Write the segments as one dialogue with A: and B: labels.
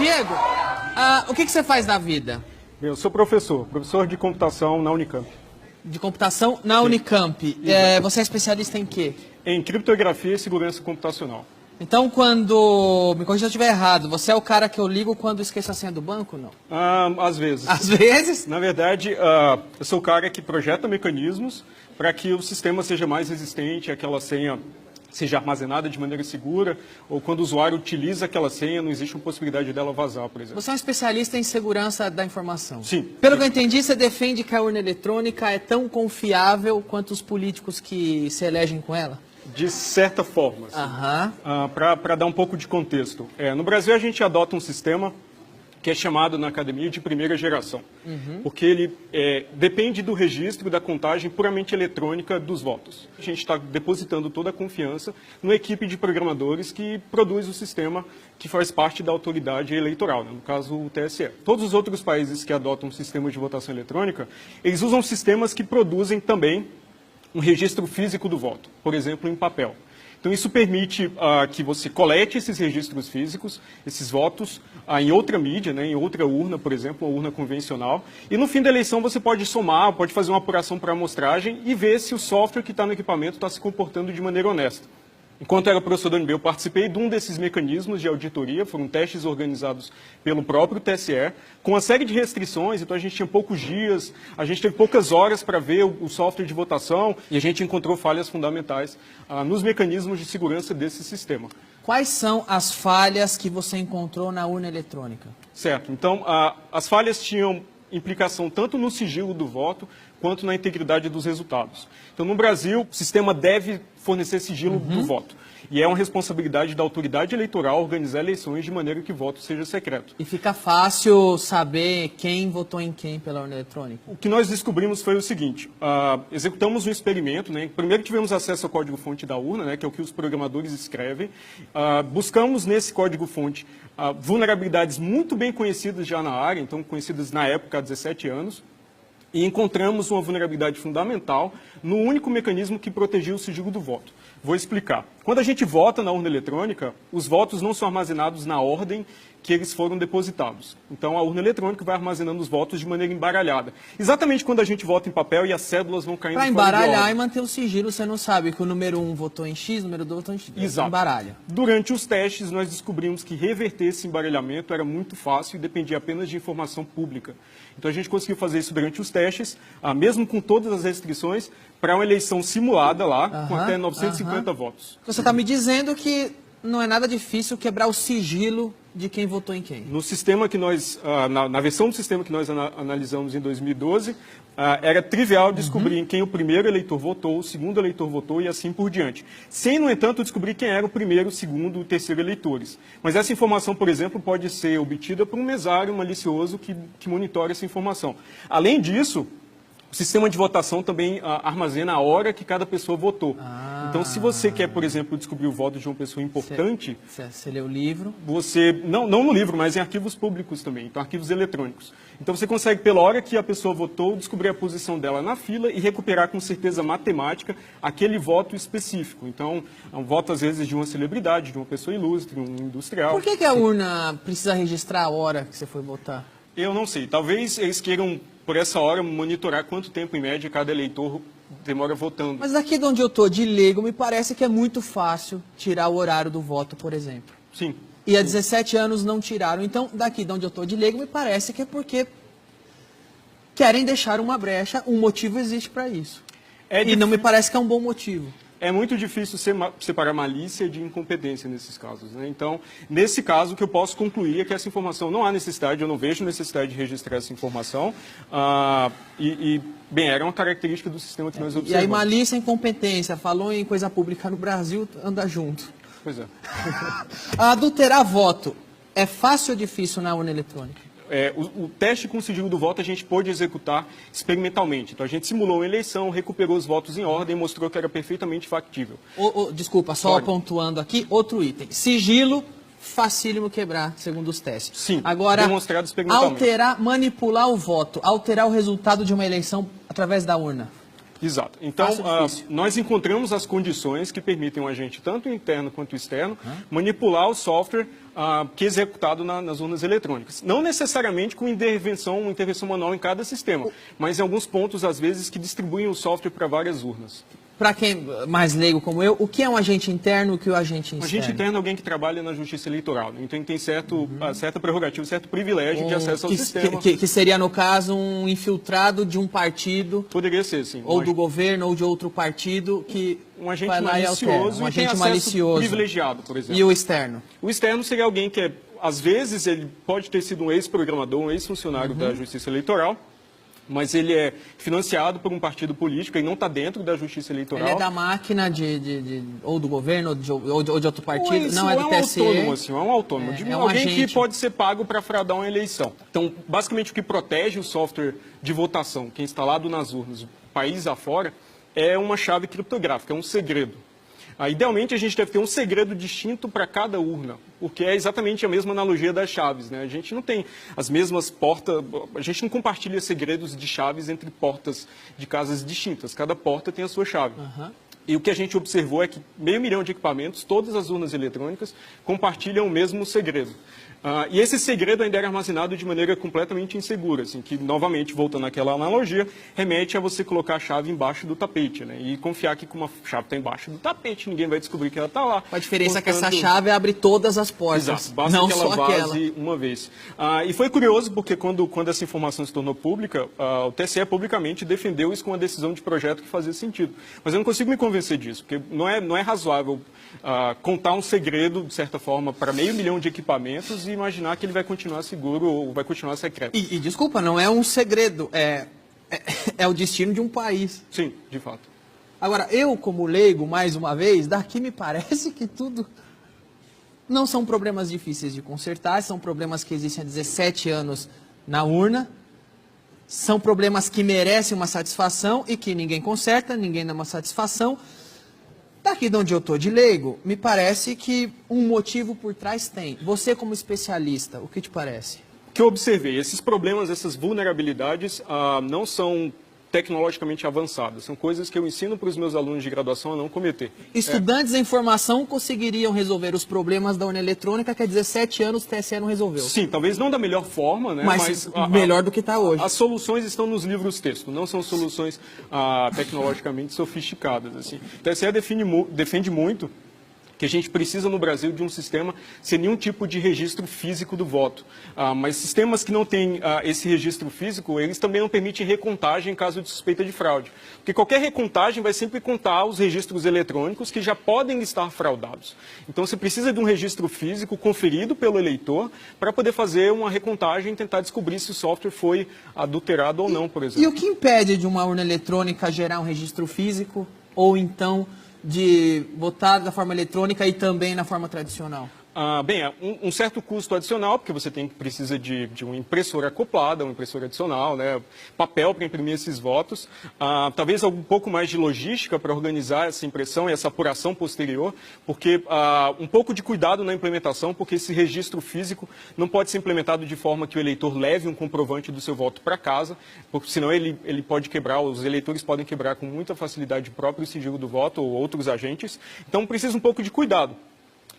A: Diego, o que você faz na vida?
B: Eu sou professor de computação na Unicamp.
A: De computação na Unicamp. Você é especialista em quê?
B: Em criptografia e segurança computacional.
A: Então, quando... Me corrija se eu estiver errado. Você é o cara que eu ligo quando esqueço a senha do banco, não?
B: Às vezes.
A: Às vezes?
B: Na verdade, eu sou o cara que projeta mecanismos para que o sistema seja mais resistente, aquela senha seja armazenada de maneira segura, ou quando o usuário utiliza aquela senha, não existe uma possibilidade dela vazar, por exemplo.
A: Você é um especialista em segurança da informação.
B: Sim.
A: Pelo que eu entendi, você defende que a urna eletrônica é tão confiável quanto os políticos que se elegem com ela?
B: De certa forma. Para dar um pouco de contexto. No Brasil, a gente adota um sistema que é chamado na academia de primeira geração, porque ele depende do registro da contagem puramente eletrônica dos votos. A gente está depositando toda a confiança numa equipe de programadores que produz o sistema que faz parte da autoridade eleitoral, né? No caso o TSE. Todos os outros países que adotam um sistema de votação eletrônica, eles usam sistemas que produzem também um registro físico do voto, por exemplo, em papel. Então, isso permite que você colete esses registros físicos, esses votos, em outra mídia, né, em outra urna, por exemplo, uma urna convencional. E no fim da eleição você pode somar, pode fazer uma apuração para amostragem e ver se o software que está no equipamento está se comportando de maneira honesta. Enquanto era professor da UNB, eu participei de um desses mecanismos de auditoria, foram testes organizados pelo próprio TSE, com uma série de restrições, então a gente tinha poucos dias, a gente teve poucas horas para ver o software de votação e a gente encontrou falhas fundamentais nos mecanismos de segurança desse sistema.
A: Quais são as falhas que você encontrou na urna eletrônica?
B: Certo, então as falhas tinham implicação tanto no sigilo do voto quanto na integridade dos resultados. Então, no Brasil, o sistema deve fornecer sigilo do voto. E é uma responsabilidade da autoridade eleitoral organizar eleições de maneira que o voto seja secreto.
A: E fica fácil saber quem votou em quem pela urna eletrônica?
B: O que nós descobrimos foi o seguinte, executamos um experimento, né? Primeiro tivemos acesso ao código-fonte da urna, né? Que é o que os programadores escrevem, buscamos nesse código-fonte vulnerabilidades muito bem conhecidas já na área, então conhecidas na época há 17 anos, e encontramos uma vulnerabilidade fundamental no único mecanismo que protegia o sigilo do voto. Vou explicar. Quando a gente vota na urna eletrônica, os votos não são armazenados na ordem que eles foram depositados. Então, a urna eletrônica vai armazenando os votos de maneira embaralhada. Exatamente quando a gente vota em papel e as cédulas vão caindo fora de ordem.
A: Para embaralhar e manter o sigilo, você não sabe que o número 1 votou em X, o número 2 votou em X.
B: Exato.
A: Embaralha.
B: Durante os testes, nós descobrimos que reverter esse embaralhamento era muito fácil e dependia apenas de informação pública. Então, a gente conseguiu fazer isso durante os testes, mesmo com todas as restrições, para uma eleição simulada lá, com até 950 votos.
A: Você está me dizendo que não é nada difícil quebrar o sigilo de quem votou em quem?
B: No sistema que nós, na versão do sistema que nós analisamos em 2012, era trivial descobrir em quem o primeiro eleitor votou, o segundo eleitor votou e assim por diante. Sem, no entanto, descobrir quem era o primeiro, o segundo e o terceiro eleitores. Mas essa informação, por exemplo, pode ser obtida por um mesário malicioso que monitora essa informação. Além disso, o sistema de votação também armazena a hora que cada pessoa votou. Então, se você quer, por exemplo, descobrir o voto de uma pessoa importante...
A: Você lê o livro?
B: Você, não no livro, mas em arquivos públicos também, então arquivos eletrônicos. Então, você consegue, pela hora que a pessoa votou, descobrir a posição dela na fila e recuperar com certeza matemática aquele voto específico. Então, é um voto, às vezes, de uma celebridade, de uma pessoa ilustre, um industrial.
A: Por que a urna precisa registrar a hora que você foi votar?
B: Eu não sei. Talvez eles queiram, por essa hora, monitorar quanto tempo, em média, cada eleitor demora votando.
A: Mas daqui de onde eu estou, de leigo, me parece que é muito fácil tirar o horário do voto, por exemplo.
B: Sim.
A: E há 17 anos não tiraram. Então, daqui de onde eu estou, de leigo, me parece que é porque querem deixar uma brecha, um motivo existe para isso. E não me parece que é um bom motivo.
B: É muito difícil separar malícia de incompetência nesses casos, né? Então, nesse caso, o que eu posso concluir é que essa informação não há necessidade, eu não vejo necessidade de registrar essa informação. Bem, era uma característica do sistema que nós observamos.
A: E aí, malícia e incompetência, falou em coisa pública no Brasil, anda junto.
B: Pois é.
A: Adulterar voto é fácil ou difícil na urna eletrônica?
B: O teste com sigilo do voto a gente pôde executar experimentalmente. Então, a gente simulou uma eleição, recuperou os votos em ordem e mostrou que era perfeitamente factível.
A: Desculpa, só pontuando aqui, outro item. Sigilo, facílimo quebrar, segundo os testes.
B: Sim,
A: agora,
B: demonstrado experimentalmente.
A: Alterar, manipular o voto, alterar o resultado de uma eleição através da urna.
B: Exato. Então, nós encontramos as condições que permitem um agente, tanto interno quanto externo, manipular o software que é executado nas urnas eletrônicas. Não necessariamente com uma intervenção manual em cada sistema, mas em alguns pontos, às vezes, que distribuem o software para várias urnas.
A: Para quem mais leigo como eu, o que é um agente interno e o que é um agente externo?
B: Um agente interno é alguém que trabalha na justiça eleitoral, né? Então tem certa prerrogativa, certo privilégio de acesso ao sistema.
A: Que seria, no caso, um infiltrado de um partido.
B: Poderia ser, sim.
A: Ou do governo ou de outro partido que
B: um agente malicioso
A: um agente malicioso
B: privilegiado, por exemplo.
A: E o externo?
B: O externo seria alguém que, às vezes, ele pode ter sido um ex-programador, um ex-funcionário da justiça eleitoral, mas ele é financiado por um partido político e não está dentro da justiça eleitoral.
A: Ele é da máquina ou do governo ou de outro partido? Não, é do TSE?
B: É um autônomo. Alguém que pode ser pago para fraudar uma eleição. Então, basicamente, o que protege o software de votação, que é instalado nas urnas, o país afora, é uma chave criptográfica, é um segredo. Idealmente, a gente deve ter um segredo distinto para cada urna, porque é exatamente a mesma analogia das chaves, né? A gente não tem as mesmas portas, a gente não compartilha segredos de chaves entre portas de casas distintas. Cada porta tem a sua chave. E o que a gente observou é que 500 mil de equipamentos, todas as urnas eletrônicas, compartilham o mesmo segredo. E esse segredo ainda era armazenado de maneira completamente insegura, assim, que, novamente, voltando àquela analogia, remete a você colocar a chave embaixo do tapete, né? E confiar que, como a chave está embaixo do tapete, ninguém vai descobrir que ela está lá.
A: A diferença é que essa chave abre todas as portas,
B: exato, basta
A: não
B: que ela
A: só
B: vaze
A: aquela.
B: uma vez. E foi curioso, porque quando essa informação se tornou pública, o TSE publicamente defendeu isso com uma decisão de projeto que fazia sentido. Mas eu não consigo me convencer disso, porque não é razoável contar um segredo, de certa forma, para 500 mil de equipamentos e imaginar que ele vai continuar seguro ou vai continuar secreto.
A: E desculpa, não é um segredo, é o destino de um país.
B: Sim, de fato.
A: Agora, eu como leigo, mais uma vez, daqui me parece que tudo não são problemas difíceis de consertar, são problemas que existem há 17 anos na urna, são problemas que merecem uma satisfação e que ninguém conserta, ninguém dá uma satisfação. Daqui de onde eu estou de leigo, me parece que um motivo por trás tem. Você como especialista, o que te parece?
B: O que eu observei, esses problemas, essas vulnerabilidades não são tecnologicamente avançadas. São coisas que eu ensino para os meus alunos de graduação a não cometer.
A: Estudantes em formação conseguiriam resolver os problemas da urna eletrônica que há 17 anos o TSE não resolveu.
B: Sim, talvez não da melhor forma, né?
A: Mas melhor do que está hoje.
B: As soluções estão nos livros texto, não são soluções tecnologicamente sofisticadas. Assim. O TSE defende muito que a gente precisa no Brasil de um sistema sem nenhum tipo de registro físico do voto. Mas sistemas que não têm esse registro físico, eles também não permitem recontagem em caso de suspeita de fraude. Porque qualquer recontagem vai sempre contar os registros eletrônicos que já podem estar fraudados. Então você precisa de um registro físico conferido pelo eleitor para poder fazer uma recontagem e tentar descobrir se o software foi adulterado ou não, por exemplo.
A: E o que impede de uma urna eletrônica gerar um registro físico ou então de votar da forma eletrônica e também na forma tradicional?
B: Bem, um certo custo adicional, porque você precisa de uma impressora acoplada, uma impressora adicional, né, papel para imprimir esses votos, talvez um pouco mais de logística para organizar essa impressão e essa apuração posterior, porque um pouco de cuidado na implementação, porque esse registro físico não pode ser implementado de forma que o eleitor leve um comprovante do seu voto para casa, porque senão ele pode quebrar, os eleitores podem quebrar com muita facilidade o próprio sigilo do voto ou outros agentes, então precisa um pouco de cuidado.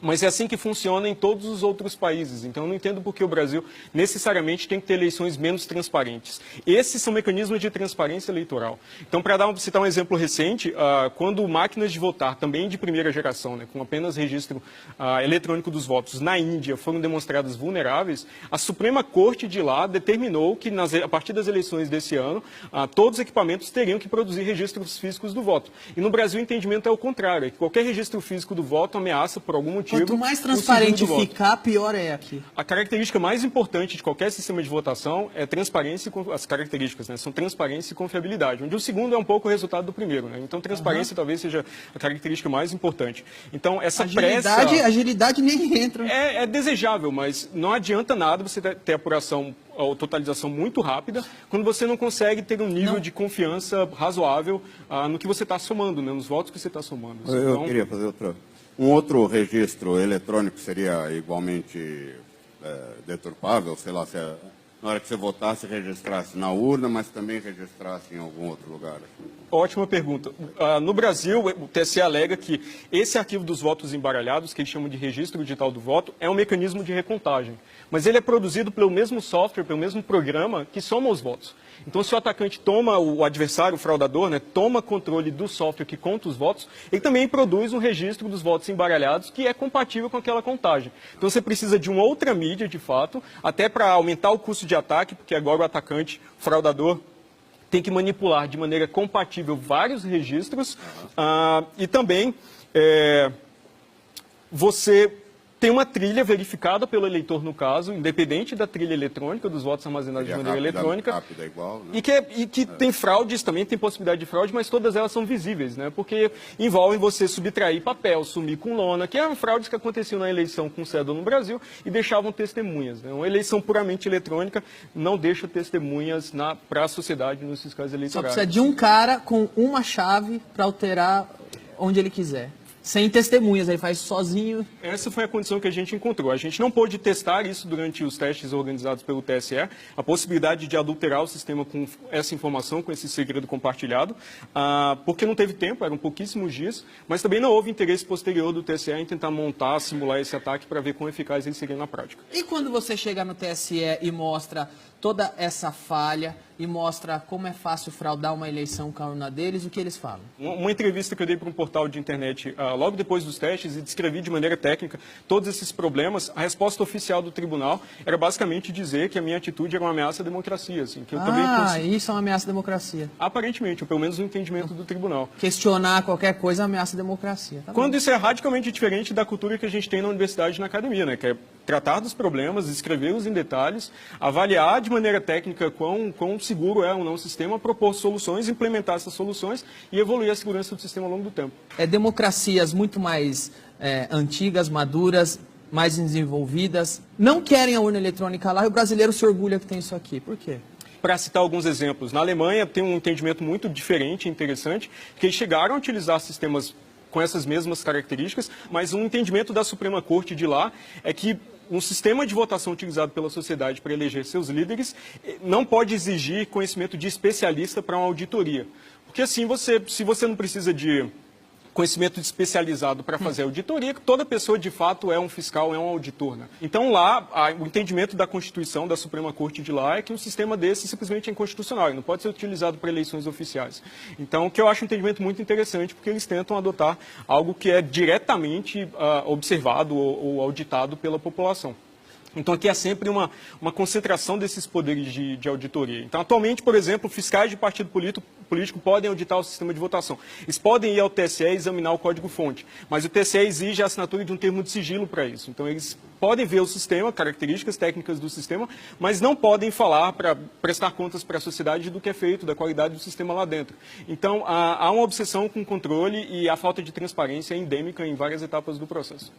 B: Mas é assim que funciona em todos os outros países. Então, eu não entendo por que o Brasil necessariamente tem que ter eleições menos transparentes. Esses são mecanismos de transparência eleitoral. Então, para citar um exemplo recente, quando máquinas de votar, também de primeira geração, né, com apenas registro eletrônico dos votos na Índia, foram demonstradas vulneráveis, a Suprema Corte de lá determinou que, a partir das eleições desse ano, todos os equipamentos teriam que produzir registros físicos do voto. E no Brasil, o entendimento é o contrário, é que qualquer registro físico do voto ameaça, por algum motivo,
A: quanto mais transparente ficar, pior é aqui.
B: A característica mais importante de qualquer sistema de votação é transparência, as características, né, são transparência e confiabilidade, onde o segundo é um pouco o resultado do primeiro. Né? Então, transparência talvez seja a característica mais importante. Então, essa
A: agilidade nem entra.
B: É desejável, mas não adianta nada você ter apuração ou totalização muito rápida quando você não consegue ter um nível de confiança razoável no que você está somando, né, nos votos que você está somando.
C: Eu queria fazer outra... Um outro registro eletrônico seria igualmente deturpável, sei lá, se na hora que você votasse, registrasse na urna, mas também registrasse em algum outro lugar?
B: Ótima pergunta. No Brasil, o TSE alega que esse arquivo dos votos embaralhados, que eles chamam de registro digital do voto, é um mecanismo de recontagem. Mas ele é produzido pelo mesmo software, pelo mesmo programa que soma os votos. Então, se o atacante toma, o adversário, o fraudador, né, toma controle do software que conta os votos, ele também produz um registro dos votos embaralhados que é compatível com aquela contagem. Então, você precisa de uma outra mídia, de fato, até para aumentar o custo de ataque, porque agora o atacante, o fraudador, tem que manipular de maneira compatível vários registros e também você tem uma trilha verificada pelo eleitor, no caso, independente da trilha eletrônica, dos votos armazenados de maneira eletrônica,
C: rápida, igual, né?
B: e que tem fraudes, também tem possibilidade de fraude, mas todas elas são visíveis, né? Porque envolvem você subtrair papel, sumir com lona, que eram fraudes que aconteciam na eleição com cédula no Brasil e deixavam testemunhas, né? Uma eleição puramente eletrônica não deixa testemunhas para a sociedade nos fiscais eleitorais.
A: Só precisa de um cara com uma chave para alterar onde ele quiser. Sem testemunhas, ele faz sozinho.
B: Essa foi a condição que a gente encontrou. A gente não pôde testar isso durante os testes organizados pelo TSE, a possibilidade de adulterar o sistema com essa informação, com esse segredo compartilhado, porque não teve tempo, eram pouquíssimos dias, mas também não houve interesse posterior do TSE em tentar montar, simular esse ataque para ver quão eficaz ele seria na prática.
A: E quando você chega no TSE e mostra toda essa falha e mostra como é fácil fraudar uma eleição com a urna deles, o que eles falam?
B: Uma entrevista que eu dei para um portal de internet logo depois dos testes e descrevi de maneira técnica todos esses problemas, a resposta oficial do tribunal era basicamente dizer que a minha atitude era uma ameaça à democracia. Assim, que eu também
A: isso é uma ameaça à democracia.
B: Aparentemente, ou pelo menos no entendimento do tribunal.
A: Questionar qualquer coisa é ameaça à democracia. Tá
B: Quando isso é radicalmente diferente da cultura que a gente tem na universidade e na academia, né? Que é tratar dos problemas, escrevê-los em detalhes, avaliar de maneira técnica quão seguro é ou não o sistema, propor soluções, implementar essas soluções e evoluir a segurança do sistema ao longo do tempo.
A: Democracias muito mais antigas, maduras, mais desenvolvidas, não querem a urna eletrônica lá e o brasileiro se orgulha que tem isso aqui. Por quê?
B: Para citar alguns exemplos, na Alemanha tem um entendimento muito diferente e interessante, que eles chegaram a utilizar sistemas com essas mesmas características, mas um entendimento da Suprema Corte de lá é que um sistema de votação utilizado pela sociedade para eleger seus líderes não pode exigir conhecimento de especialista para uma auditoria. Porque assim, se você não precisa de conhecimento especializado para fazer auditoria, que toda pessoa de fato é um fiscal, é um auditor, né? Então lá, o entendimento da Constituição, da Suprema Corte de lá, é que um sistema desse simplesmente é inconstitucional, e não pode ser utilizado para eleições oficiais. Então, o que eu acho um entendimento muito interessante, porque eles tentam adotar algo que é diretamente observado ou auditado pela população. Então, aqui é sempre uma concentração desses poderes de auditoria. Então, atualmente, por exemplo, fiscais de partido político podem auditar o sistema de votação. Eles podem ir ao TSE e examinar o código-fonte, mas o TSE exige a assinatura de um termo de sigilo para isso. Então, eles podem ver o sistema, características técnicas do sistema, mas não podem falar para prestar contas para a sociedade do que é feito, da qualidade do sistema lá dentro. Então, há uma obsessão com o controle e a falta de transparência é endêmica em várias etapas do processo.